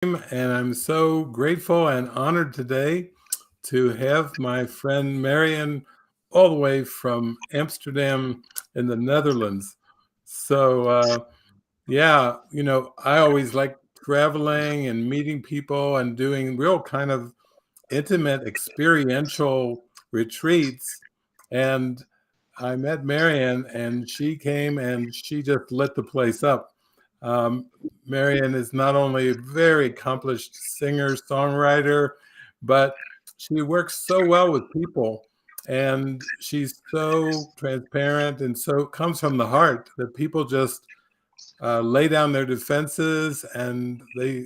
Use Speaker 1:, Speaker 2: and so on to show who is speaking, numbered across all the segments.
Speaker 1: And I'm so grateful and honored today to have my friend Marion all the way from Amsterdam in the Netherlands. So, yeah, I always like traveling and meeting people and doing real kind of intimate experiential retreats. And I met Marion, and she came and she just lit the place up. Um, Marion is not only a very accomplished singer, songwriter, but she works so well with people. And she's so transparent and so comes from the heart that people just lay down their defenses, and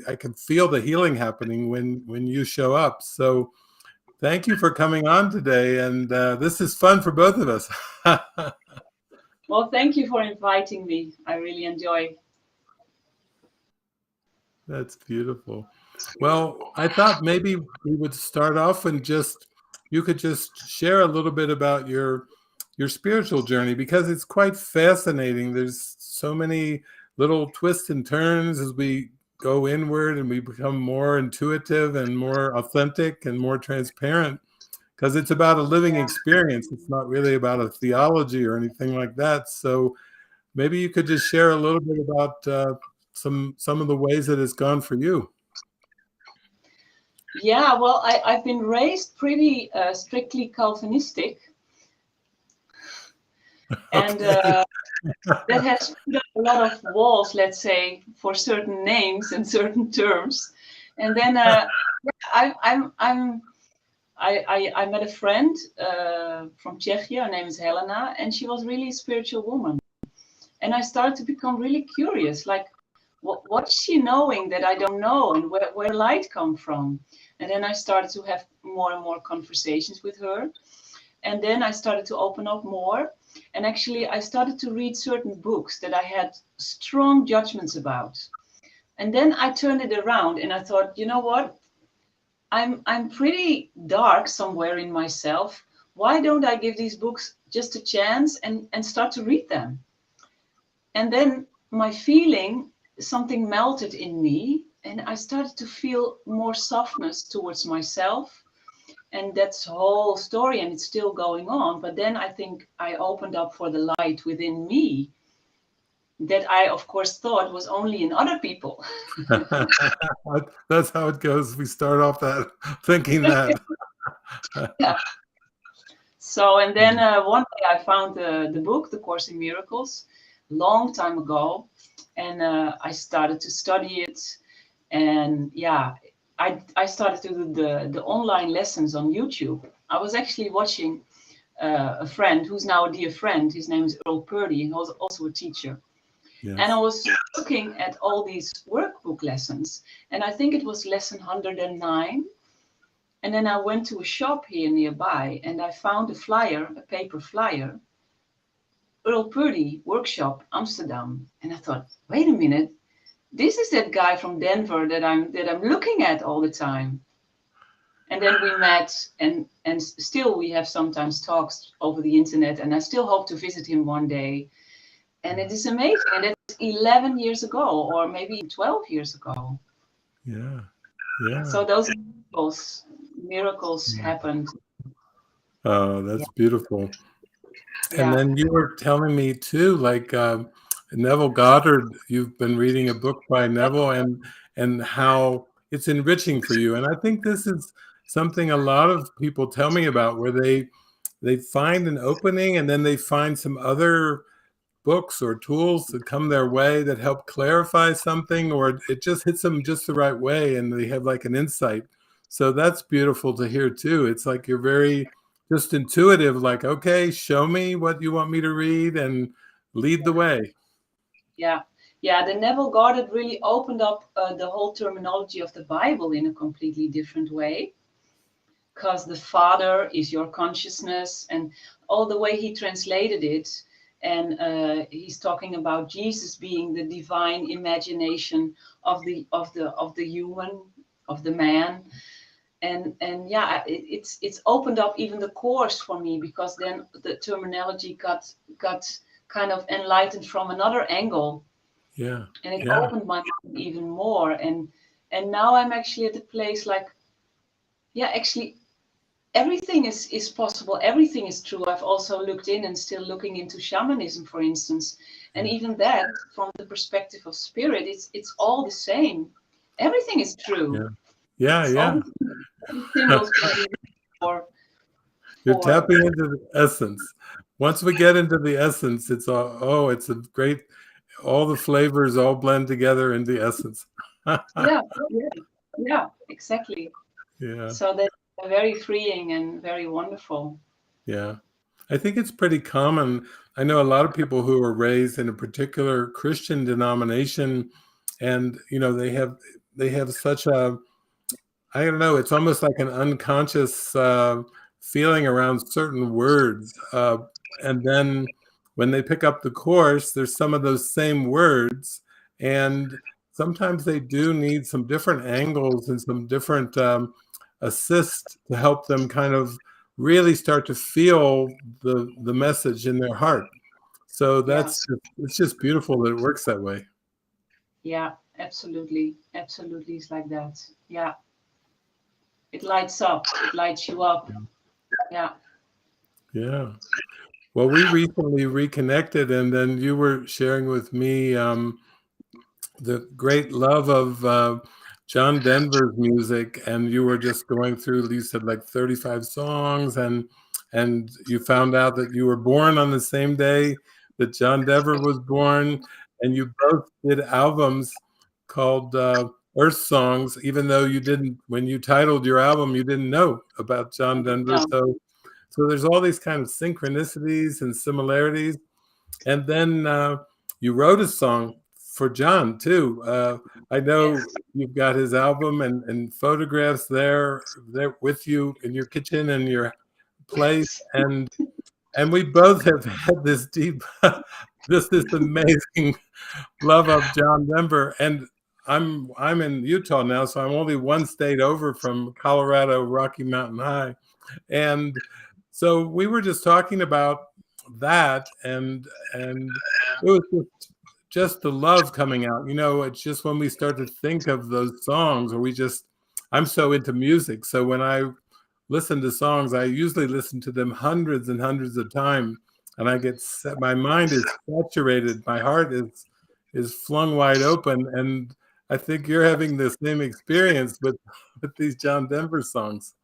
Speaker 1: I can feel the healing happening when you show up. So thank you for coming on today, and this is fun for both of us.
Speaker 2: Well, thank you for inviting me. I really enjoy.
Speaker 1: That's beautiful. Well, I thought maybe we would start off and just you could just share a little bit about your spiritual journey, because it's quite fascinating. There's so many little twists and turns as we go inward and we become more intuitive and more authentic and more transparent, because it's about a living
Speaker 2: Yeah.
Speaker 1: experience. It's not really about a theology or anything like that. So maybe you could just share a little bit about some of the ways that it's gone for you.
Speaker 2: Yeah, well, I've been raised pretty strictly Calvinistic, and
Speaker 1: Okay.
Speaker 2: that has put up a lot of walls, let's say, for certain names and certain terms. And then I met a friend from Czechia. Her name is Helena, and she was really a spiritual woman. And I started to become really curious, like, what's she knowing that I don't know, and where light come from? And then I started to have more and more conversations with her. And then I started to open up more. And actually, I started to read certain books that I had strong judgments about. And then I turned it around and I thought, you know what? I'm pretty dark somewhere in myself. Why don't I give these books just a chance and start to read them? And then my feeling, something melted in me, and I started to feel more softness towards myself. And that's the whole story, and it's still going on. But then I think I opened up for the light within me that I, of course, thought was only in other people.
Speaker 1: That's how it goes. We start off that thinking that.
Speaker 2: Yeah. So, and then one day I found the book, The Course in Miracles, long time ago, and I started to study it. And yeah, I started to do the online lessons on YouTube. I was actually watching a friend who's now a dear friend. His name is Earl Purdy. He was also a teacher. And I
Speaker 1: Yes.
Speaker 2: was looking at all these workbook lessons. And I think it was lesson 109. And then I went to a shop here nearby and I found a flyer, a paper flyer, Earl Purdy Workshop, Amsterdam. And I thought, wait a minute, this is that guy from Denver that I'm looking at all the time. And then we met, and still we have sometimes talks over the internet, and I still hope to visit him one day. And it is amazing. And that's 11 years ago, or maybe 12 years ago.
Speaker 1: Yeah. Yeah.
Speaker 2: So those miracles happened.
Speaker 1: Oh,
Speaker 2: Yeah.
Speaker 1: that's beautiful. And
Speaker 2: Yeah.
Speaker 1: then you were telling me too, like Neville Goddard, you've been reading a book by Neville, and how it's enriching for you. And I think this is something a lot of people tell me about, where they find an opening and then they find some other books or tools that come their way that help clarify something, or it just hits them just the right way and they have like an insight. So that's beautiful to hear too. It's like you're very just intuitive, like, okay, show me what you want me to read and lead the way.
Speaker 2: Yeah. Yeah. The Neville Goddard really opened up the whole terminology of the Bible in a completely different way. Because the Father is your consciousness, and all the way he translated it. And he's talking about Jesus being the divine imagination of the human, of the man. And yeah, it's opened up even the course for me, because then the terminology got kind of enlightened from another angle,
Speaker 1: Yeah.
Speaker 2: and it
Speaker 1: Yeah.
Speaker 2: opened my mind even more. And And now I'm actually at the place like, yeah, actually everything is possible. Everything is true. I've also looked in and still looking into shamanism, for instance. And even that, from the perspective of spirit, it's all the same. Everything is true.
Speaker 1: Yeah,
Speaker 2: It's
Speaker 1: yeah.
Speaker 2: all the symbols can be for
Speaker 1: You're
Speaker 2: for
Speaker 1: tapping into the essence. Once we get into the essence, it's all, oh, it's a great, all the flavors all blend together in the essence.
Speaker 2: yeah, yeah, exactly.
Speaker 1: Yeah,
Speaker 2: So that's very freeing and very wonderful.
Speaker 1: yeah. I think it's pretty common. I know a lot of people who are raised in a particular Christian denomination, and they have such a, I don't know, it's almost like an unconscious feeling around certain words. And then when they pick up the course, there's some of those same words. And sometimes they do need some different angles and some different assist to help them kind of really start to feel the message in their heart. So
Speaker 2: Yeah,
Speaker 1: it's just beautiful that it works that way.
Speaker 2: yeah, absolutely. Absolutely, it's like that. Yeah, it lights up, it lights you up. Yeah.
Speaker 1: Yeah. Well, we recently reconnected, and then you were sharing with me the great love of John Denver's music, and you were just going through. You said like 35 songs, and you found out that you were born on the same day that John Denver was born, and you both did albums called Earth Songs, even though you didn't. When you titled your album, you didn't know about John Denver,
Speaker 2: No.
Speaker 1: so there's all these kind of synchronicities and similarities. And then you wrote a song for John too. I know
Speaker 2: Yes.
Speaker 1: you've got his album and photographs there with you in your kitchen and your place, and we both have had this deep, this amazing love of John Denver. And I'm in Utah now, so I'm only one state over from Colorado, Rocky Mountain High. And so we were just talking about that, and it was just the love coming out. It's just when we start to think of those songs, or I'm so into music. So when I listen to songs, I usually listen to them hundreds and hundreds of times, and I get set, my mind is saturated, my heart is flung wide open, and I think you're having the same experience with these John Denver songs.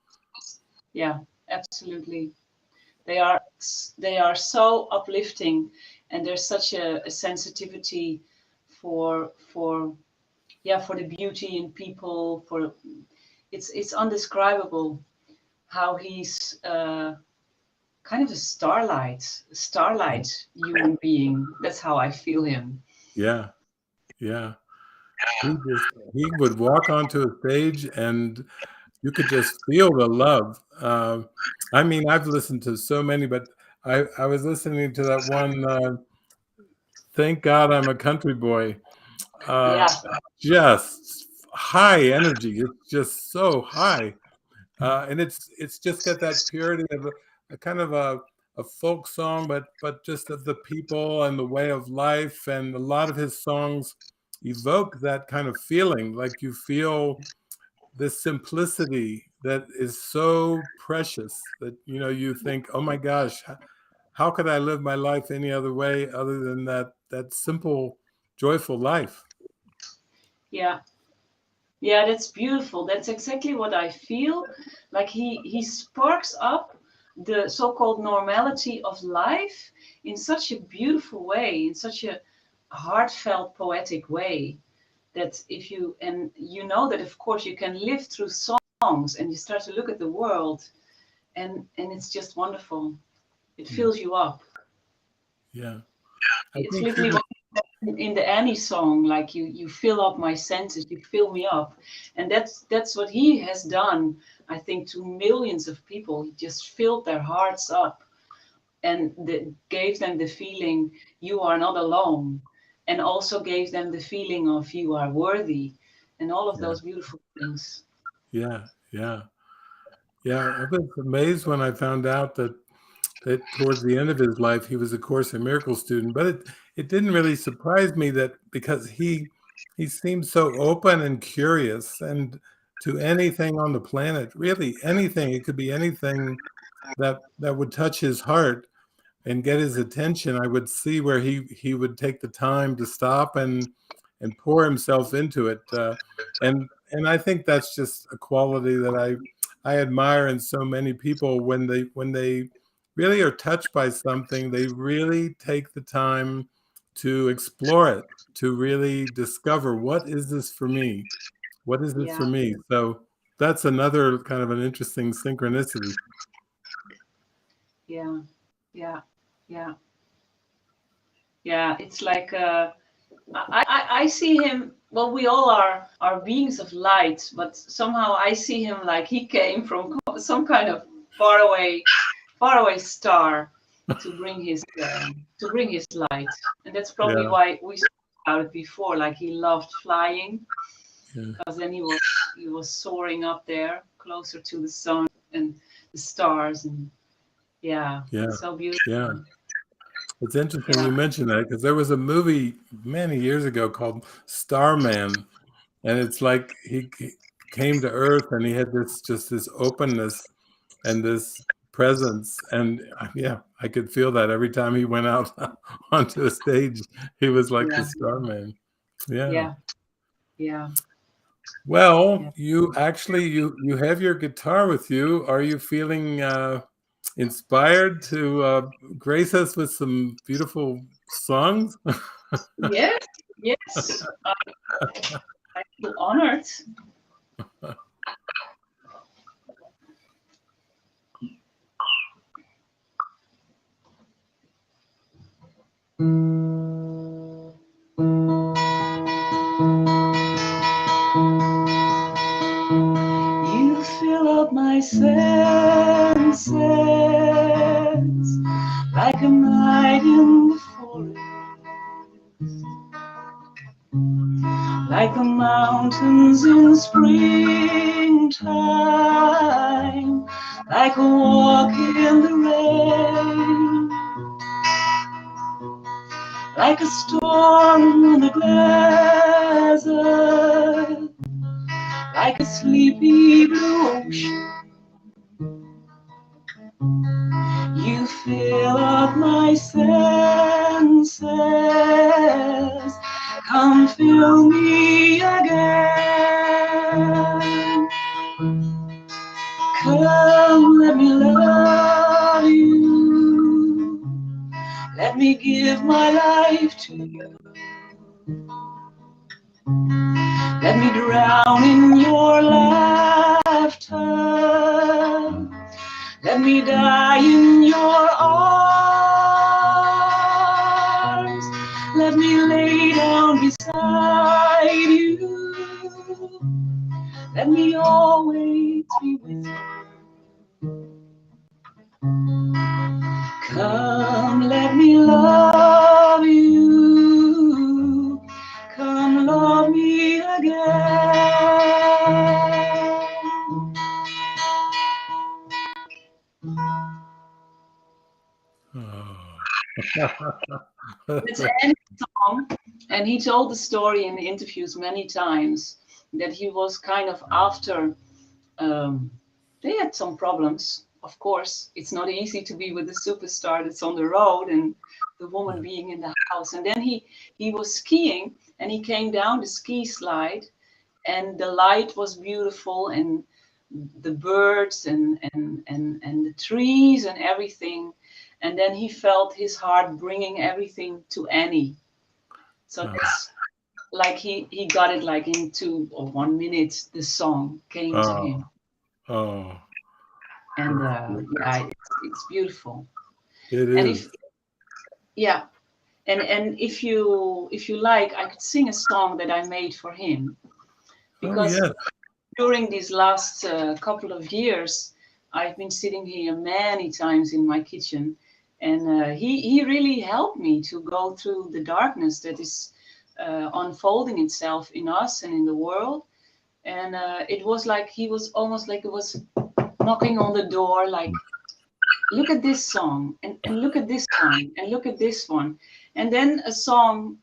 Speaker 2: Yeah, absolutely. They are so uplifting, and there's such a sensitivity for yeah, for the beauty in people. For it's undescribable how he's kind of a starlight human being. That's how I feel him.
Speaker 1: Yeah, yeah. He would walk onto a stage and you could just feel the love. I mean, I've listened to so many, but I was listening to that one, Thank God I'm a Country Boy. Uh,
Speaker 2: Yeah,
Speaker 1: just high energy. It's just so high. And it's just got that purity of a kind of a folk song, but just of the people and the way of life. And a lot of his songs evoke that kind of feeling, like you feel this simplicity that is so precious that you think, oh my gosh, how could I live my life any other way other than that simple, joyful life?
Speaker 2: yeah, yeah. That's beautiful. That's exactly what I feel. Like he sparks up the so-called normality of life in such a beautiful way, in such a heartfelt, poetic way. That if you and you know that of course you can live through songs and you start to look at the world, and it's just wonderful. It
Speaker 1: Mm.
Speaker 2: fills you up.
Speaker 1: Yeah, I
Speaker 2: It's
Speaker 1: think
Speaker 2: literally what in the Annie song, like you fill up my senses, you fill me up, and that's what he has done. I think to millions of people, he just filled their hearts up and gave them the feeling you are not alone, and also gave them the feeling of you are worthy, and all of
Speaker 1: yeah,
Speaker 2: those beautiful things.
Speaker 1: yeah, yeah, yeah. I was amazed when I found out that towards the end of his life he was a Course in Miracles student, but it didn't really surprise me that because he seems so open and curious, and to anything on the planet, really anything. It could be anything that would touch his heart and get his attention. I would see where he would take the time to stop and pour himself into it. And I think that's just a quality that I admire in so many people. When they really are touched by something, they really take the time to explore it, to really discover, what is this for me? What is this
Speaker 2: Yeah,
Speaker 1: for me? So that's another kind of an interesting synchronicity.
Speaker 2: yeah, yeah, yeah, yeah. It's like I see him. Well, we all are beings of light, but somehow I see him like he came from some kind of faraway star to bring his light, and that's probably
Speaker 1: Yeah,
Speaker 2: why we spoke about it before. Like he loved flying,
Speaker 1: yeah,
Speaker 2: because then he was soaring up there closer to the sun and the stars, and yeah,
Speaker 1: yeah,
Speaker 2: it's so
Speaker 1: yeah.
Speaker 2: beautiful.
Speaker 1: It's interesting
Speaker 2: Yeah,
Speaker 1: you mentioned that, because there was a movie many years ago called Starman, and it's like he came to Earth and he had this openness and this presence, and yeah, I could feel that every time he went out onto a stage. He was like the
Speaker 2: yeah,
Speaker 1: Starman. Yeah.
Speaker 2: yeah, yeah, yeah.
Speaker 1: Well, you actually you have your guitar with you. Are you feeling inspired to grace us with some beautiful songs?
Speaker 2: Yes, yes. I feel honored. You fill up my senses like a night in the forest, like the mountains in springtime, like a walk in the rain, like a storm on the desert, like a sleepy blue ocean. You fill up my senses, come fill me again. Come, let me love you, let me give my life to you. Let me drown in your laughter, let me die in your arms, let me lay down beside you, let me always be with you. Come, let me love you, come love me again.
Speaker 1: Oh.
Speaker 2: It's Andy's song, and he told the story in the interviews many times that he was kind of after they had some problems. Of course, it's not easy to be with a superstar that's on the road and the woman being in the house. And then he was skiing and he came down the ski slide, and the light was beautiful, and the birds and the trees and everything. And then he felt his heart bringing everything to Annie. So that's like he got it like in 2 or 1 minute. The song came to
Speaker 1: Oh,
Speaker 2: him,
Speaker 1: oh,
Speaker 2: and
Speaker 1: that's good.
Speaker 2: yeah, it's beautiful.
Speaker 1: It
Speaker 2: And if
Speaker 1: is.
Speaker 2: yeah, and if you like, I could sing a song that I made for him,
Speaker 1: Oh,
Speaker 2: because
Speaker 1: yes.
Speaker 2: during these last couple of years, I've been sitting here many times in my kitchen, and he really helped me to go through the darkness that is unfolding itself in us and in the world. And it was like he was almost like it was knocking on the door, like, look at this song, and look at this one, and look at this one, and then a song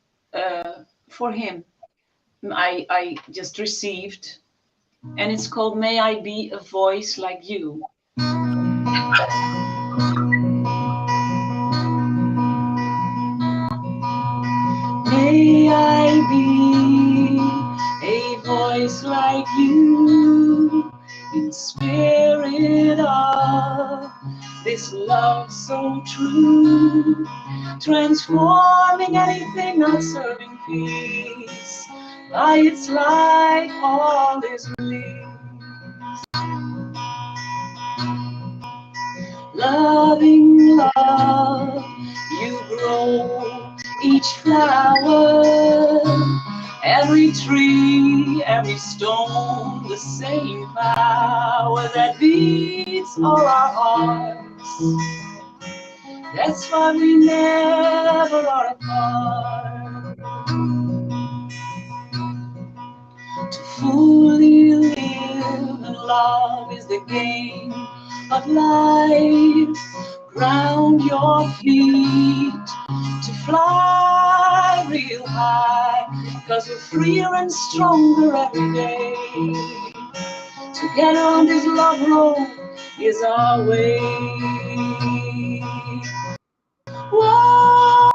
Speaker 2: for him. I just received, and it's called May I Be a Voice Like You. May I be a voice like you, in spirit of this love so true, transforming anything not serving peace. By its light all is released. Loving love, you grow each flower, every tree, every stone, the same power that beats all our hearts. That's why we never are apart. To fully live and love is the game of life. Ground your feet to fly real high, 'cause we're freer and stronger every day. Together on this love road is our way. Whoa,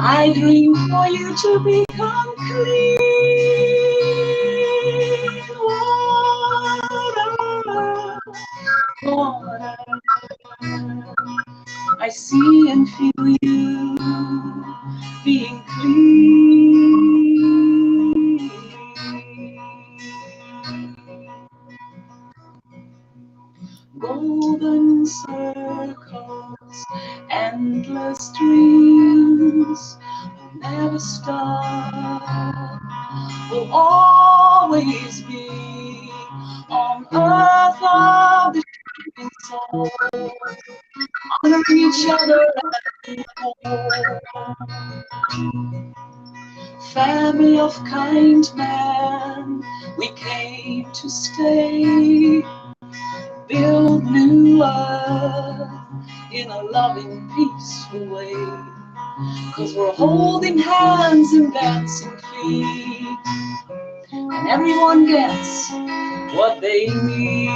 Speaker 2: I dream for you to become clean water, water. I see and feel you being clean. Golden circles, endless dreams, will never stop, will always be on earth of the shining soul, honoring each other and family of kind men, we came to stay. Build new earth in a loving, peaceful way. 'Cause we're holding hands and dancing feet, and everyone gets what they need.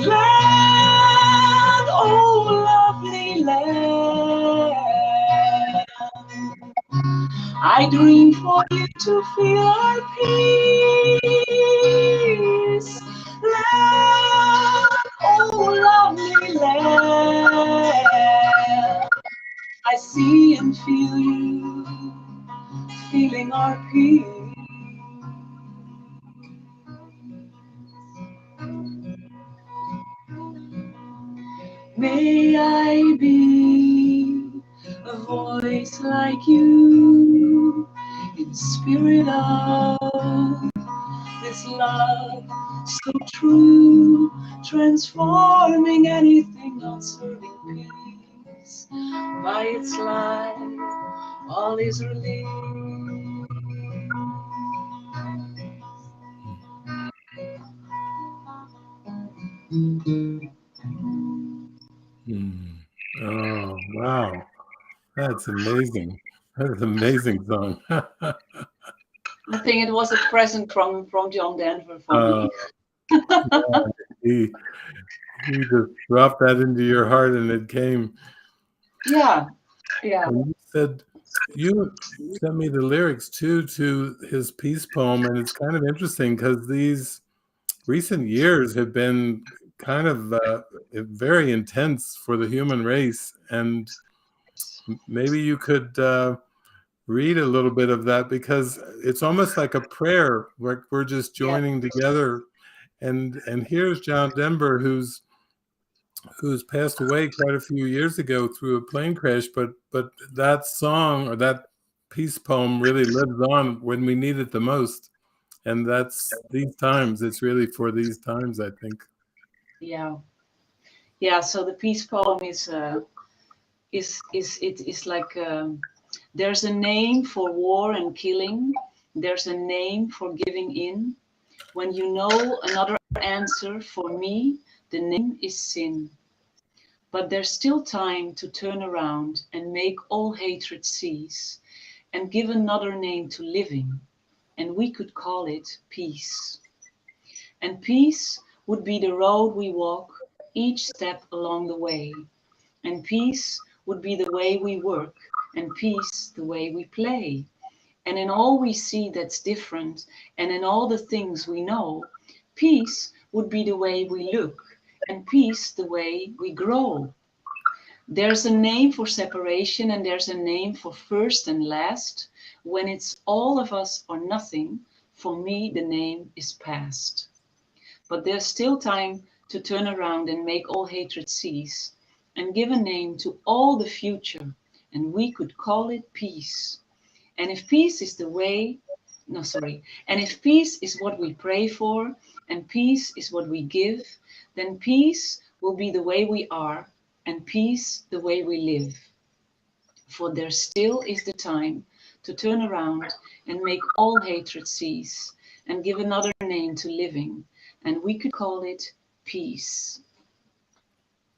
Speaker 2: Land, oh lovely land, I dream for you to feel our peace. Land, oh lovely land, I see and feel you, feeling our peace. May I be a voice like you, in spirit of this love so true, transforming anything not serving peace. By its light, all is released.
Speaker 1: Oh, wow. That's amazing. That's an amazing song.
Speaker 2: I think it was a present from John Denver for me.
Speaker 1: Yeah, he just dropped that into your heart and it came.
Speaker 2: Yeah, yeah.
Speaker 1: And you said you sent me the lyrics too to his peace poem, and it's kind of interesting because these recent years have been kind of very intense for the human race, and maybe you could read a little bit of that, because it's almost like a prayer, like we're just joining together. And here's John Denver, who's passed away quite a few years ago through a plane crash, but that song or that peace poem really lives on when we need it the most. And that's these times. It's really for these times, I think.
Speaker 2: Yeah, yeah. So the peace poem is like there's a name for war and killing. There's a name for giving in. When you know another answer, for me, the name is sin. But there's still time to turn around and make all hatred cease and give another name to living, and we could call it peace. And peace would be the road we walk each step along the way. And peace would be the way we work, and peace the way we play. And in all we see that's different, and in all the things we know, peace would be the way we look, and peace the way we grow. There's a name for separation, and there's a name for first and last. When it's all of us or nothing, for me the name is past. But there's still time to turn around and make all hatred cease and give a name to all the future, and we could call it peace. And if peace is the way, no, sorry, and if peace is what we pray for, and peace is what we give, then peace will be the way we are, and peace the way we live. For there still is the time to turn around and make all hatred cease and give another name to living, and we could call it peace.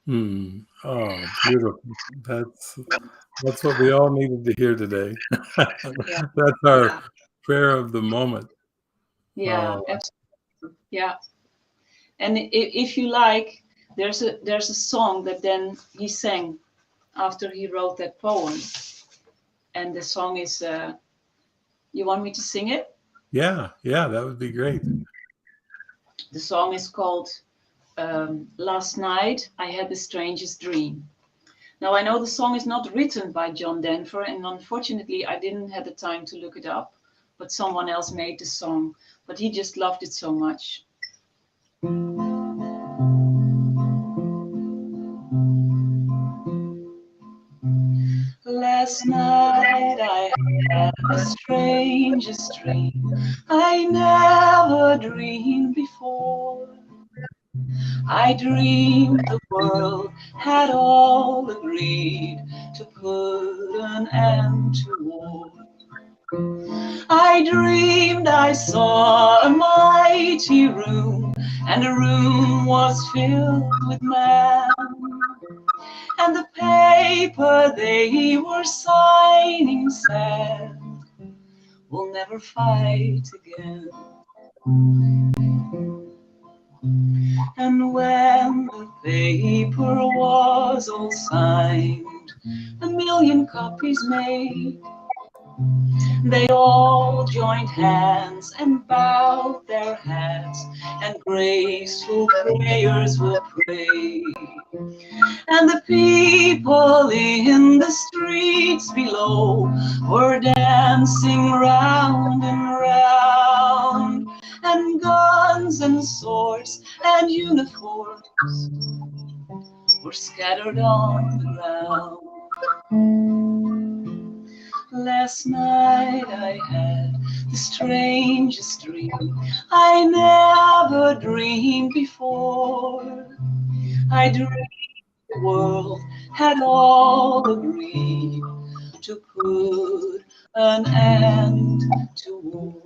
Speaker 1: Oh, beautiful. That's what we all needed to hear today.
Speaker 2: Yeah,
Speaker 1: That's our
Speaker 2: yeah,
Speaker 1: prayer of the moment.
Speaker 2: yeah,
Speaker 1: Oh,
Speaker 2: absolutely. Yeah. And if you like, there's a song that then he sang after he wrote that poem, and the song is. You want me to sing it?
Speaker 1: yeah, that would be great.
Speaker 2: The song is called "Last Night I Had the Strangest Dream." Now I know the song is not written by John Denver, and unfortunately I didn't have the time to look it up. But someone else made the song, but he just loved it so much. Last night I had the strangest dream I never dreamed before. I dreamed the world had all agreed to put an end to war. I dreamed I saw a mighty room, and the room was filled with men. And the paper they were signing said, "We'll never fight again." And when the paper was all signed, 1,000,000 copies made, they all joined hands and bowed their heads, and graceful prayers were prayed. And the people in the streets below were dancing round and round, and guns and swords and uniforms were scattered on the ground. Last night I had the strangest dream I never dreamed before. I dreamed the world had all agreed to put an end to war.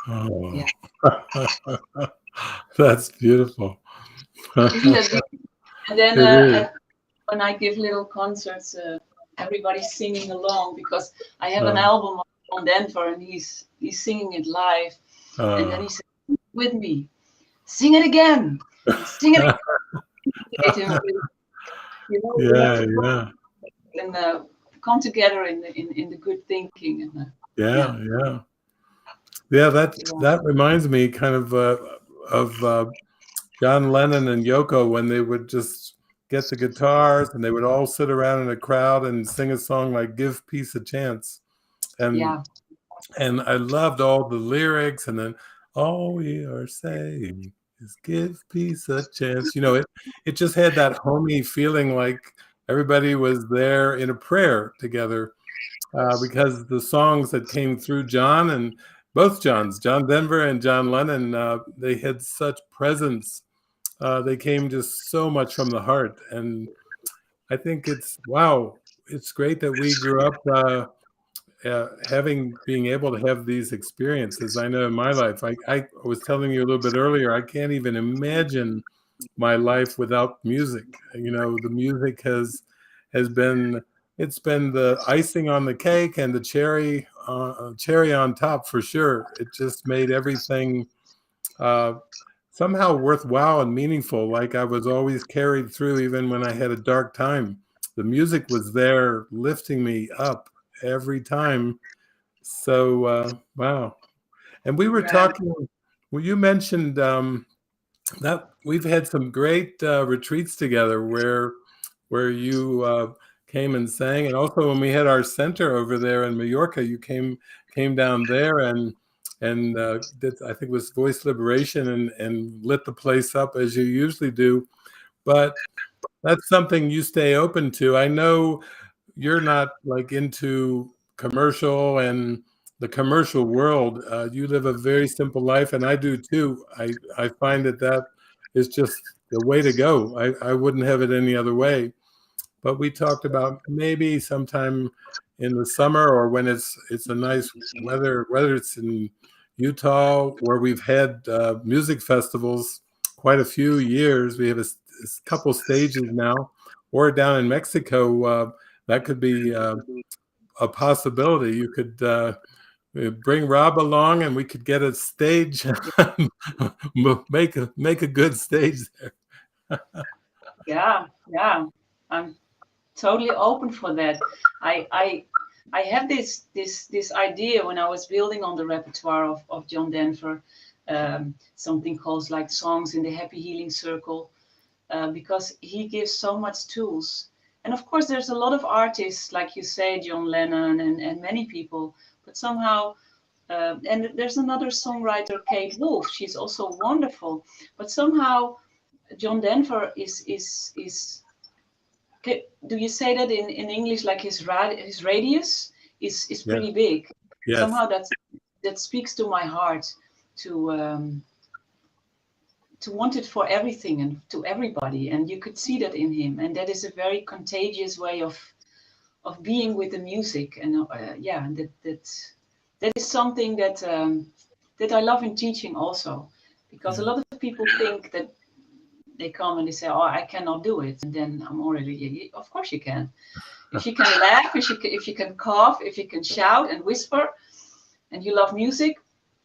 Speaker 1: Oh,
Speaker 2: Yeah.
Speaker 1: that's beautiful.
Speaker 2: Isn't that beautiful? And then
Speaker 1: It is.
Speaker 2: when I give little concerts, everybody's singing along because I have an
Speaker 1: Uh,
Speaker 2: album on Denver and he's singing it live. And then he said, with me, sing it again, sing it again. You know, we have
Speaker 1: yeah,
Speaker 2: to put
Speaker 1: yeah,
Speaker 2: and come together in the good thinking. And yeah,
Speaker 1: yeah. That reminds me kind of John Lennon and Yoko when they would just get the guitars and they would all sit around in a crowd and sing a song like "Give Peace a Chance," and
Speaker 2: yeah,
Speaker 1: and I loved all the lyrics, and then all we are saying is give peace a chance. You know, it just had that homey feeling like everybody was there in a prayer together, because the songs that came through John and both Johns, John Denver and John Lennon, they had such presence. They came just so much from the heart. And I think it's great that we grew up being able to have these experiences. I know in my life, I was telling you a little bit earlier, I can't even imagine my life without music. You know, the music has been, it's been the icing on the cake and the cherry on top for sure. It just made everything uh, somehow worthwhile and meaningful. Like I was always carried through, even when I had a dark time. The music was there lifting me up every time. So wow. And we were
Speaker 2: Yeah.
Speaker 1: talking. Well, you mentioned that we've had some great retreats together where you came and sang, and also when we had our center over there in Mallorca, you came down there and did, I think it was voice liberation, and lit the place up as you usually do. But that's something you stay open to. I know you're not like into commercial and the commercial world. You live a very simple life, and I do too. I find that that is just the way to go. I wouldn't have it any other way. But we talked about maybe sometime in the summer, or when it's a nice weather, whether it's in Utah where we've had music festivals quite a few years. We have a couple stages now, or down in Mexico. That could be a possibility. You could bring Rob along, and we could get a stage, make a good stage there.
Speaker 2: Yeah, yeah. I'm totally open for that. I have this idea when I was building on the repertoire of John Denver, something called like Songs in the Happy Healing Circle, because he gives so much tools. And of course, there's a lot of artists, like you say, John Lennon and many people, but somehow, and there's another songwriter, Kate Wolf. She's also wonderful, but somehow John Denver is do you say that in English, like his radius is
Speaker 1: Yes,
Speaker 2: pretty big.
Speaker 1: yes,
Speaker 2: Somehow that speaks to my heart to want it for everything and to everybody, and you could see that in him, and that is a very contagious way of being with the music, and yeah, that is something that I love in teaching also, because a
Speaker 1: yeah,
Speaker 2: lot of people think that they come and they say, "Oh, I cannot do it," and then I'm already, "Yeah, of course you can. If you can laugh, if you can cough, if you can shout and whisper, and you love music,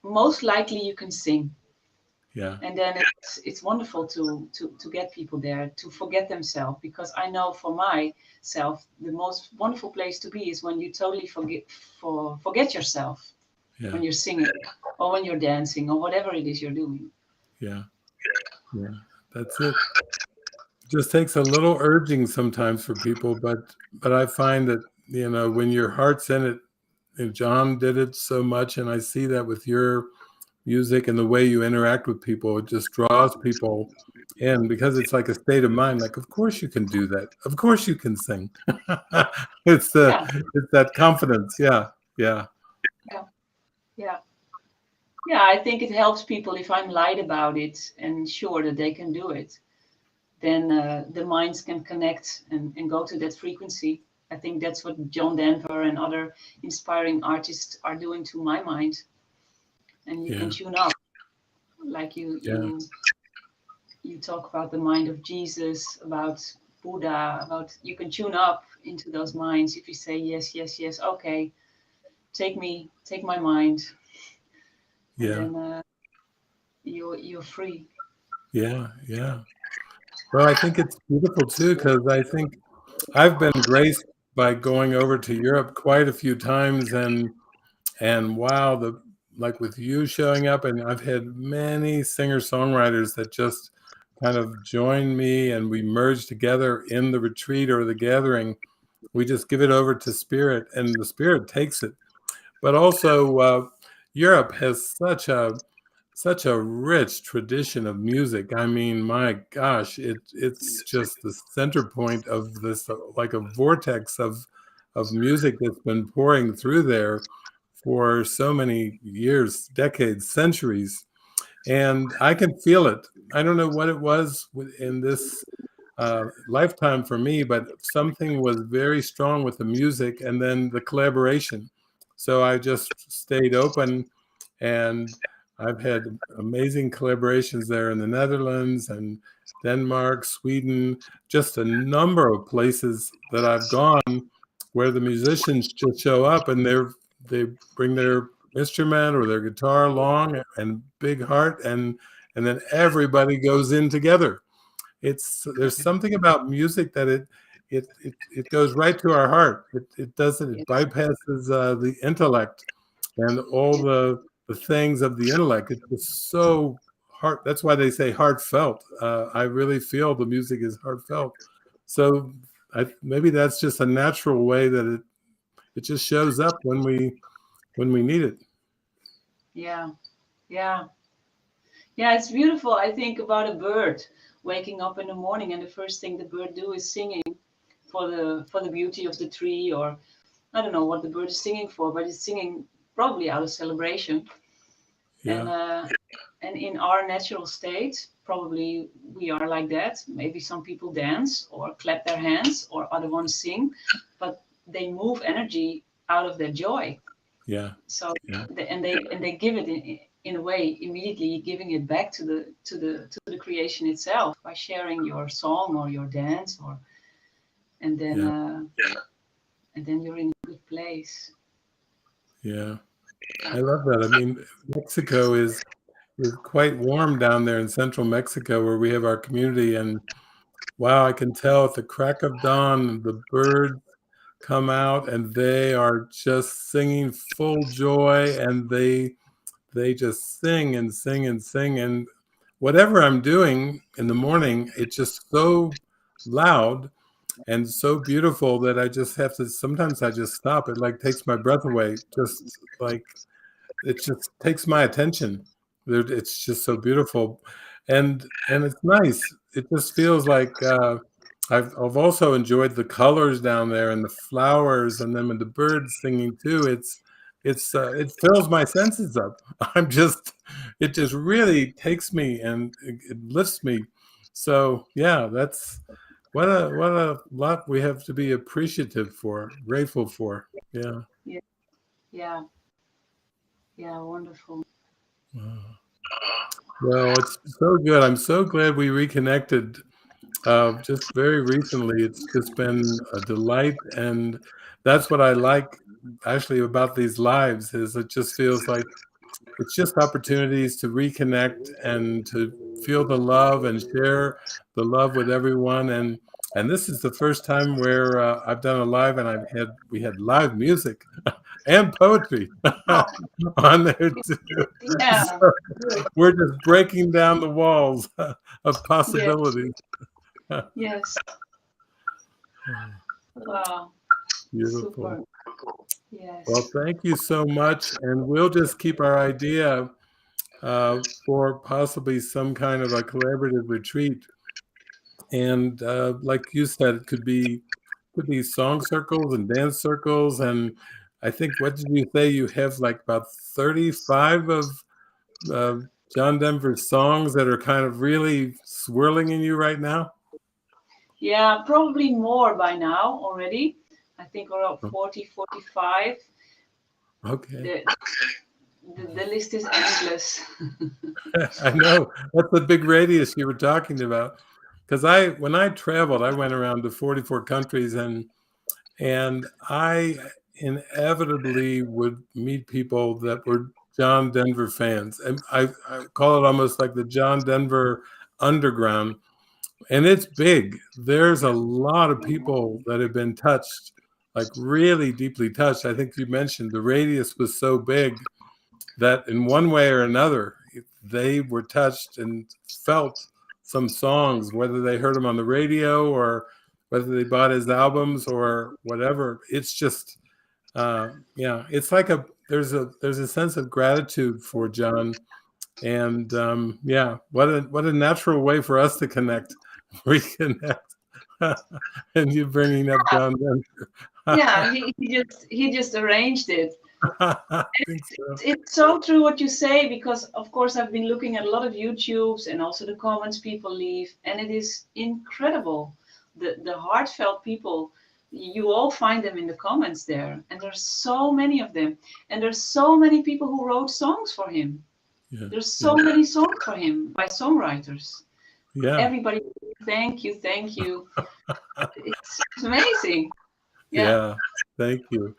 Speaker 2: most likely you can sing."
Speaker 1: yeah,
Speaker 2: And then it's wonderful to get people there to forget themselves, because I know for myself the most wonderful place to be is when you totally forget yourself,
Speaker 1: yeah,
Speaker 2: when you're singing or when you're dancing or whatever it is you're doing.
Speaker 1: yeah, yeah. That's it. Just takes a little urging sometimes for people, but I find that, you know, when your heart's in it, and John did it so much, and I see that with your music and the way you interact with people, it just draws people in because it's like a state of mind. Like, of course you can do that. Of course you can sing. it's the
Speaker 2: Yeah,
Speaker 1: it's that confidence. Yeah, yeah,
Speaker 2: yeah, yeah. Yeah, I think it helps people if I'm light about it and sure that they can do it. Then the minds can connect and go to that frequency. I think that's what John Denver and other inspiring artists are doing to my mind. And you can
Speaker 1: yeah,
Speaker 2: tune up, like
Speaker 1: yeah,
Speaker 2: you talk about the mind of Jesus, about Buddha, about you can tune up into those minds if you say yes, yes, yes. Okay, take my mind, and
Speaker 1: yeah,
Speaker 2: then you're free.
Speaker 1: yeah, yeah. Well, I think it's beautiful too because I think I've been graced by going over to Europe quite a few times, and wow, the like with you showing up, and I've had many singer-songwriters that just kind of join me, and we merge together in the retreat or the gathering. We just give it over to spirit, and the spirit takes it. But also, Europe has such a rich tradition of music. I mean, my gosh, it's just the center point of this, like a vortex of music that's been pouring through there for so many years, decades, centuries, and I can feel it. I don't know what it was in this lifetime for me, but something was very strong with the music and then the collaboration. So I just stayed open, and I've had amazing collaborations there in the Netherlands, and Denmark, Sweden, just a number of places that I've gone where the musicians just show up and they bring their instrument or their guitar along and big heart, and then everybody goes in together. There's something about music that it goes right to our heart. It doesn't, it bypasses the intellect and all the things of the intellect. It's just so heart. That's why they say heartfelt. I really feel the music is heartfelt. So maybe that's just a natural way that it just shows up when we need it.
Speaker 2: Yeah, yeah, yeah. It's beautiful. I think about a bird waking up in the morning, and the first thing the bird do is singing for the beauty of the tree, or I don't know what the bird is singing for, but it's singing probably out of celebration.
Speaker 1: Yeah.
Speaker 2: And in our natural state, probably we are like that. Maybe some people dance or clap their hands, or other ones sing, but they move energy out of their joy.
Speaker 1: Yeah.
Speaker 2: So
Speaker 1: Yeah.
Speaker 2: they give it in a way immediately, giving it back to the creation itself by sharing your song or your dance, or and then and then you're in a good place.
Speaker 1: Yeah. I love that. I mean, Mexico is quite warm down there in central Mexico where we have our community, and wow, I can tell at the crack of dawn the birds come out and they are just singing full joy, and they just sing and sing and sing, and whatever I'm doing in the morning, it's just so loud and so beautiful that I just have to, sometimes I just stop. It like takes my breath away, just like it just takes my attention. It's just so beautiful, and it's nice. It just feels like I've also enjoyed the colors down there and the flowers, and then with the birds singing too. It fills my senses up. I'm just it just really takes me and it lifts me. So yeah, that's what a lot we have to be appreciative for, grateful for. Yeah.
Speaker 2: Yeah, yeah, yeah. Wonderful.
Speaker 1: Well, it's so good. I'm so glad we reconnected just very recently. It's just been a delight, and that's what I like actually about these lives is it just feels like it's just opportunities to reconnect and to feel the love and share the love with everyone. And this is the first time where I've done a live, and we had live music and poetry on there too.
Speaker 2: Yeah.
Speaker 1: So we're just breaking down the walls of
Speaker 2: Yes.
Speaker 1: possibilities.
Speaker 2: Yes. Wow.
Speaker 1: Beautiful.
Speaker 2: Super. Yes.
Speaker 1: Well, thank you so much, and we'll just keep our idea for possibly some kind of a collaborative retreat. And like you said, it could be song circles and dance circles, and I think, what did you say? You have like about 35 of uh, John Denver's songs that are kind of really swirling in you right now.
Speaker 2: Yeah, probably more by now already. I think around 40, 45.
Speaker 1: Okay.
Speaker 2: The list is endless.
Speaker 1: I know that's the big radius you were talking about. Because when I traveled, I went around to 44 countries, and I inevitably would meet people that were John Denver fans, and I call it almost like the John Denver underground, and it's big. There's a lot of people that have been touched, like really deeply touched. I think you mentioned the radius was so big that in one way or another, they were touched and felt some songs, whether they heard them on the radio or whether they bought his albums or whatever. It's just, yeah, it's like there's a sense of gratitude for John, and yeah, what a natural way for us to connect, reconnect, and you bringing up John Denver.
Speaker 2: Yeah, he just arranged it.
Speaker 1: I think so.
Speaker 2: It's so true what you say, because of course I've been looking at a lot of YouTubes and also the comments people leave, and it is incredible. The heartfelt people, you all find them in the comments there, and there's so many of them, and there's so many people who wrote songs for him.
Speaker 1: Yeah,
Speaker 2: There's so many songs for him by songwriters.
Speaker 1: Yeah.
Speaker 2: Everybody, thank you, thank you. It's amazing.
Speaker 1: Yeah. Thank you.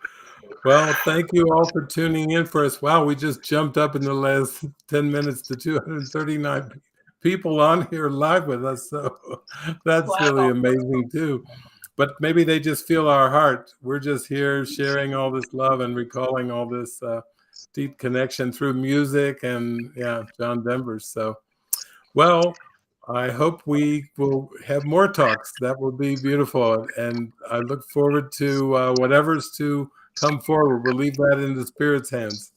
Speaker 1: Well, thank you all for tuning in for us. Wow, we just jumped up in the last 10 minutes to 239 people on here live with us. So that's really
Speaker 2: Wow.
Speaker 1: amazing too. But maybe they just feel our heart. We're just here sharing all this love and recalling all this deep connection through music and, yeah, John Denver. So, well, I hope we will have more talks. That will be beautiful. And I look forward to whatever's to come forward. We'll leave that in the Spirit's hands.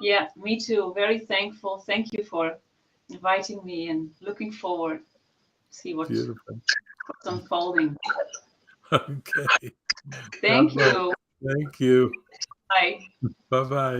Speaker 2: Yeah, me too. Very thankful. Thank you for inviting me and looking forward to see what's
Speaker 1: Beautiful.
Speaker 2: unfolding.
Speaker 1: Okay. God
Speaker 2: Thank
Speaker 1: bless.
Speaker 2: you.
Speaker 1: Thank you.
Speaker 2: Bye.
Speaker 1: Bye-bye.